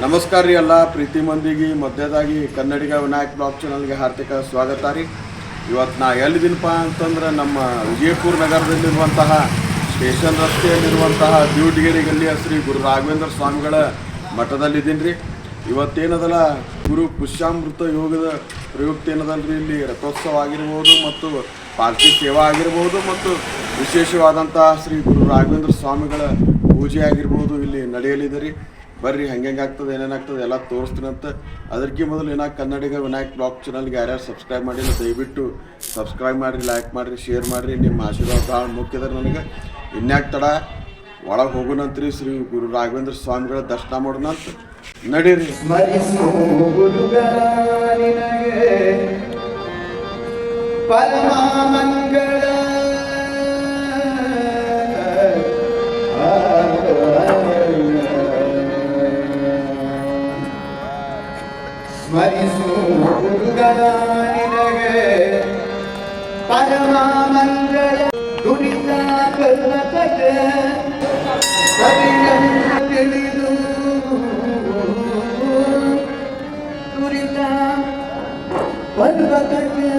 ನಮಸ್ಕಾರ ರೀ ಎಲ್ಲ ಪ್ರೀತಿ ಮಂದಿಗೆ ಮಧ್ಯದಾಗಿ ಕನ್ನಡಿಗ ವಿನಾಯಕ್ ಬ್ಲಾಗ್ ಚಾನಲ್ಗೆ ಹಾರ್ದಿಕ ಸ್ವಾಗತ ರೀ. ಇವತ್ತು ನಾ ಎಲ್ಲಿದ್ದೀನಪ್ಪ ಅಂತಂದ್ರೆ ನಮ್ಮ ವಿಜಯಪುರ ನಗರದಲ್ಲಿರುವಂತಹ ಸ್ಟೇಷನ್ ರಸ್ತೆಯಲ್ಲಿರುವಂತಹ ದ್ಯೂಟಿಗೆರೆ ಗಲ್ಲಿಯ ಶ್ರೀ ಗುರು ರಾಘವೇಂದ್ರ ಸ್ವಾಮಿಗಳ ಮಠದಲ್ಲಿದ್ದೀನಿ ರೀ. ಇವತ್ತೇನದಲ್ಲ ಗುರು ಪುಷ್ಯಾಮೃತ ಯೋಗದ ಪ್ರಯುಕ್ತ ಏನದಲ್ರಿ, ಇಲ್ಲಿ ರಥೋತ್ಸವ ಆಗಿರ್ಬೋದು ಮತ್ತು ಪಾಲ್ಕಿ ಸೇವಾ ಆಗಿರ್ಬೋದು ಮತ್ತು ವಿಶೇಷವಾದಂತಹ ಶ್ರೀ ಗುರು ರಾಘವೇಂದ್ರ ಸ್ವಾಮಿಗಳ ಪೂಜೆ ಆಗಿರ್ಬೋದು ಇಲ್ಲಿ ನಡೆಯಲಿದೆ ರೀ. ಬರ್ರಿ ಹೆಂಗಾಗ್ತದೆ ಏನೇನಾಗ್ತದೆ ಎಲ್ಲ ತೋರಿಸ್ತೀನಿ ಅಂತ. ಅದಕ್ಕೆ ಮೊದಲು ಏನಾಗ ಕನ್ನಡಿಗ ವಿನಾಯಕ್ ಬ್ಲಾಗ್ ಚಾನಲ್ಗೆ ಯಾರ್ಯಾರು ಸಬ್ಸ್ಕ್ರೈಬ್ ಮಾಡಿಲ್ಲ ದಯವಿಟ್ಟು ಸಬ್ಸ್ಕ್ರೈಬ್ ಮಾಡಿರಿ, ಲೈಕ್ ಮಾಡಿರಿ, ಶೇರ್ ಮಾಡಿರಿ. ನಿಮ್ಮ ಆಶೀರ್ವಾದ ಭಾಳ ಮುಖ್ಯದ್ರೆ ನನಗೆ. ಇನ್ಯಾಕೆ ತಡ ಒಳಗೆ ಹೋಗೋಣಂತ್ರಿ, ಶ್ರೀ ಗುರು ರಾಘವೇಂದ್ರ ಸ್ವಾಮಿಗಳ ದರ್ಶನ ಮಾಡೋಣ ಅಂತ ನಡೀರಿ. ಸ್ಮರಿಸು ಗುರುಗಳ ನಿನಗೆ ಪರಮ ಮಂಗಳ ದುರಿತ ಕರ್ಮಕತೆ ಸರಿಯನ್ನು ತಿಳಿದು ದುರಿತ ಪರ್ವತಕ್ಕೆ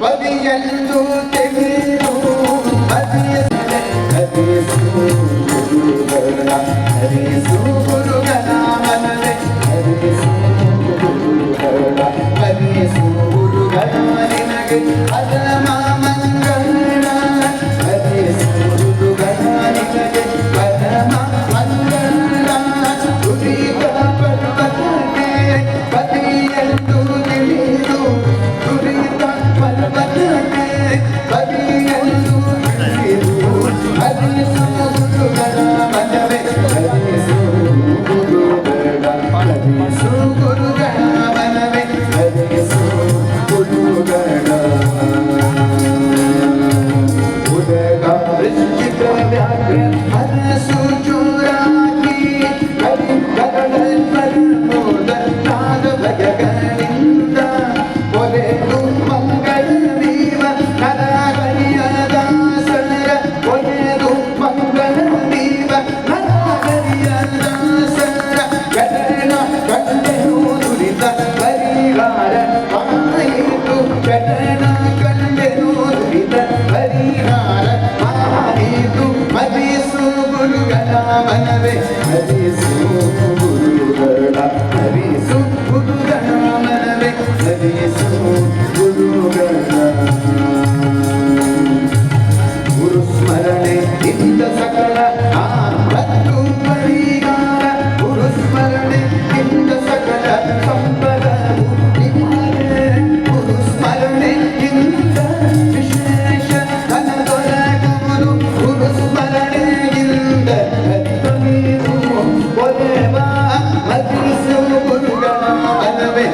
ಪದಿಯೆಂದು ತಿಳಿದು ಹರಿಸು ಗುರುಗಳ ಹರಿಸು ಗುರುಗಳ ಮನವೇ ಹರಿಸು ನಿನಗೆ ಪರಮ ಮಂಗಳ ನಿನಗೆ ಪರಮ ಮಂಗಳ ದುರಿತ ಪರ್ವತಕ್ಕೆ ಪದಿಯೆಂದು ತಿಳಿದು ದುರಿತ ಪರ್ವತಕ್ಕೆ ಪದಿಯೆಂದು ತಿಳಿದು ಹರಿಸು ಗುರುಗಳ ಮನವೇ ಹರಿಸು ಗುರುಗಳ ಹರಿಸು ಗುರುಗಳ ಮನವೇ ಹರಿಸು ಗುರುಗಳ ಉದಗ ವೃಶ್ಚಿಕ ವ್ಯಾಘ್ರ ಹರಸು ಚೂರಾಗಿ ಕರಿಗರಳನ್ನೋದ ನಾದ ಭಜಗಳಿಂದ ಒಲೆದು ಮಂಗಳ ದೀವ ನರಹರಿಯ ದಾಸರ ಒಲೆದು ಮಂಗಳ ದೀವ ನರಹರಿಯ ದಾಸರ ಕರಣ ಕಂಡೆನು ದುರಿತ ಪರಿಹಾರ ಆಯಿತು ಕರಣ ಕಂಡೆನು ದುರಿತ ಪರಿಹಾರ ಆಯಿತು ಹರಿಸು ಗುರುಗಳ ಮನವೇ ಹರಿಸು ಗುರುಗಳ ಹರಿಸು ಗುರುಗಳ ಮನವೇ ಹರಿಸು ಗುರುಗಳ ಗುರು ಸ್ಮರಣೆ ಇಂದ ಸಕಲ ಆಪತ್ತು ಪರಿಹಾರ ಗುರು ಸ್ಮರಣೆ ಇಂದ ಸಕಲ ಸಂಪದ ಗುರು ಸ್ಮರಣೆ ಇಂದ ವಿಶೇಷ ಧನ ದೊರಕುವುದು ಗುರು ಸ್ಮರಣೆಯಿಂದ ಒಲೆವ ಹರಿಸು ಗುರುಗಳ ಮನವೇ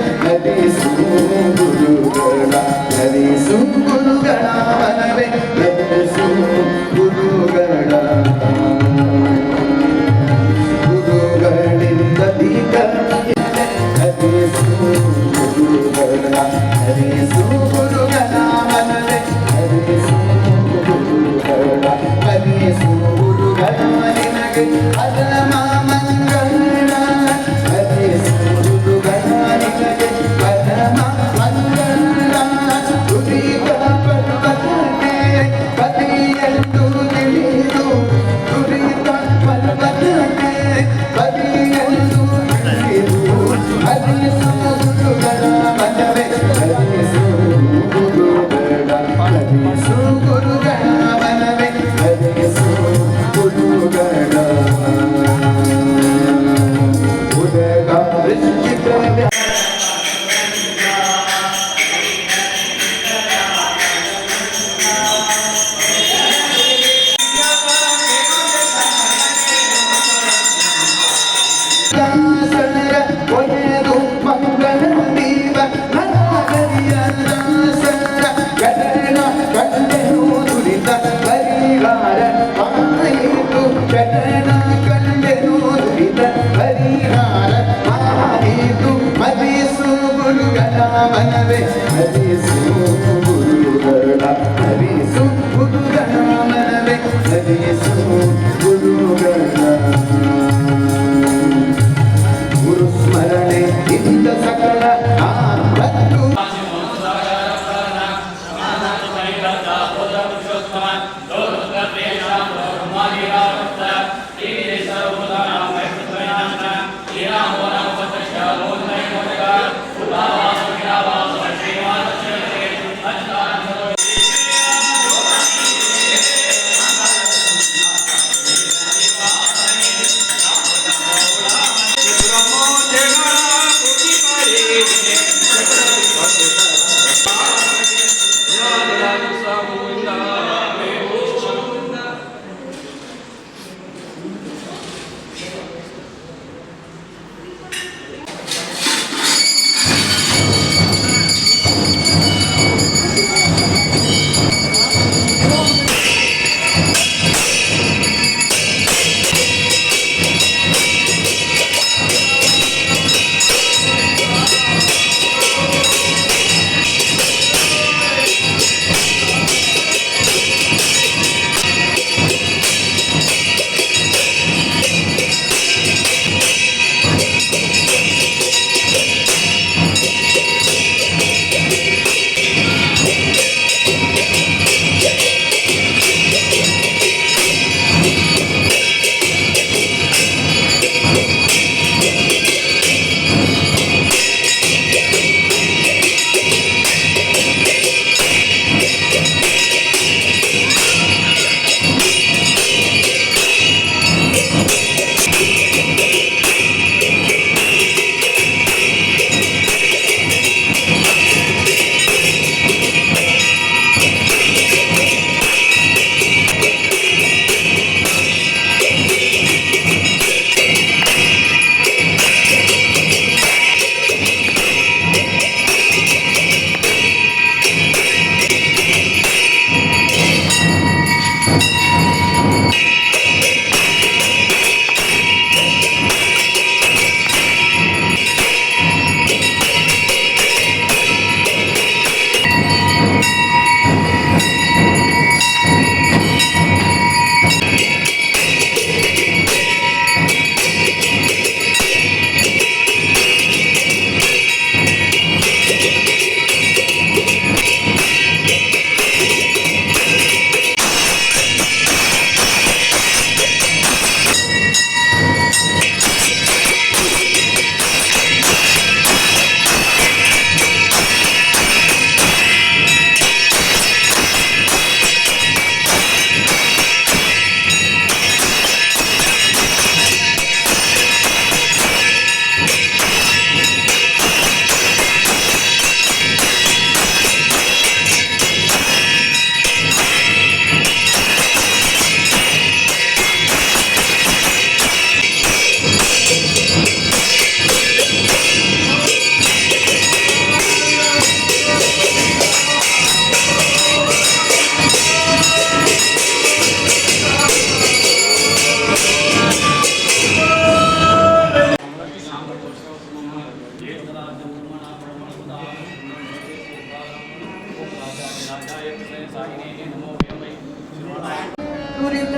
ನುರಿತ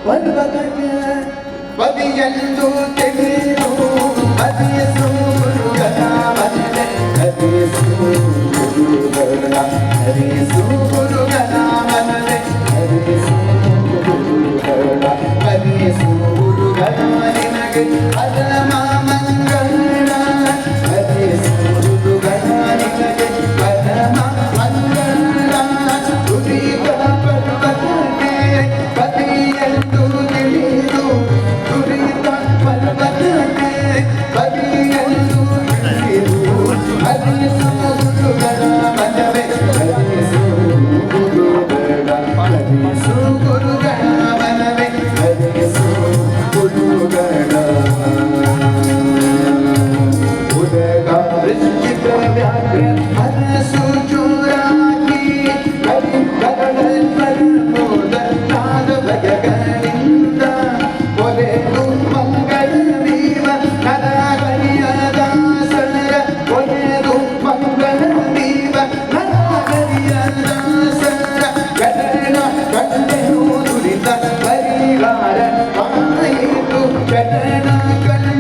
ಪರ್ವತಕ್ಕೆ ಬದಿಯೆಂದು ತೆಗೆದು ಹರಿಸು ಗುರುಗಳ ಮನೆ ಹರಿಸು ಗುರುಗಳ ಹರಿಸು ಗುರುಗಳ ಮನೆ ಹರಿಸು ಗುರುಗಳ ಹರಿಸು ಗುರುಗಳ ನಿನಗೆ ಪರಮ ಮಂಗಳ ಹರಿಸು ಗುರುಗಳ ನಿನಗೆ ಪರಮ ಮಂಗಳ ನುರಿತ ಪರ್ವತಕ್ಕೆ ಬದಿಯೆಂದು ತಿಳಿದು ನುರಿತ ಪರ್ವತಕ್ಕೆ ಬದಿಯೆಂದು ತಿಳಿದು ಹರಿಸು ಗುರುಗಳ ಮನವೇ ಹರಿಸು ಗುರುಗಳ ಹರಿಸು ಗುರುಗಳ ಮನವೇ ಹರಿಸು ಗುರುಗಳ ಉದಗ ವೃಶ್ಚಿಕ ವ್ಯಾಘ್ರ ಹರಸು ಚೂರಾಗಿ ಕರಳಲ್ಪರ್ಮೋದನಾದ ಭಯಗಳಿಂದ ಒಲೆದು ಮಂಗಳವೀವ ನರಹರಿಯ ದಾಸರ ಒಲೆದು ಮಂಗಳವೀವ ನರಹರಿಯ ದಾಸರ ಕರಣ ಕಂಡೆನು ನುರಿತ ಪರಿಹಾರ ಆಯಿತು ಕರಣ ಕಂಡ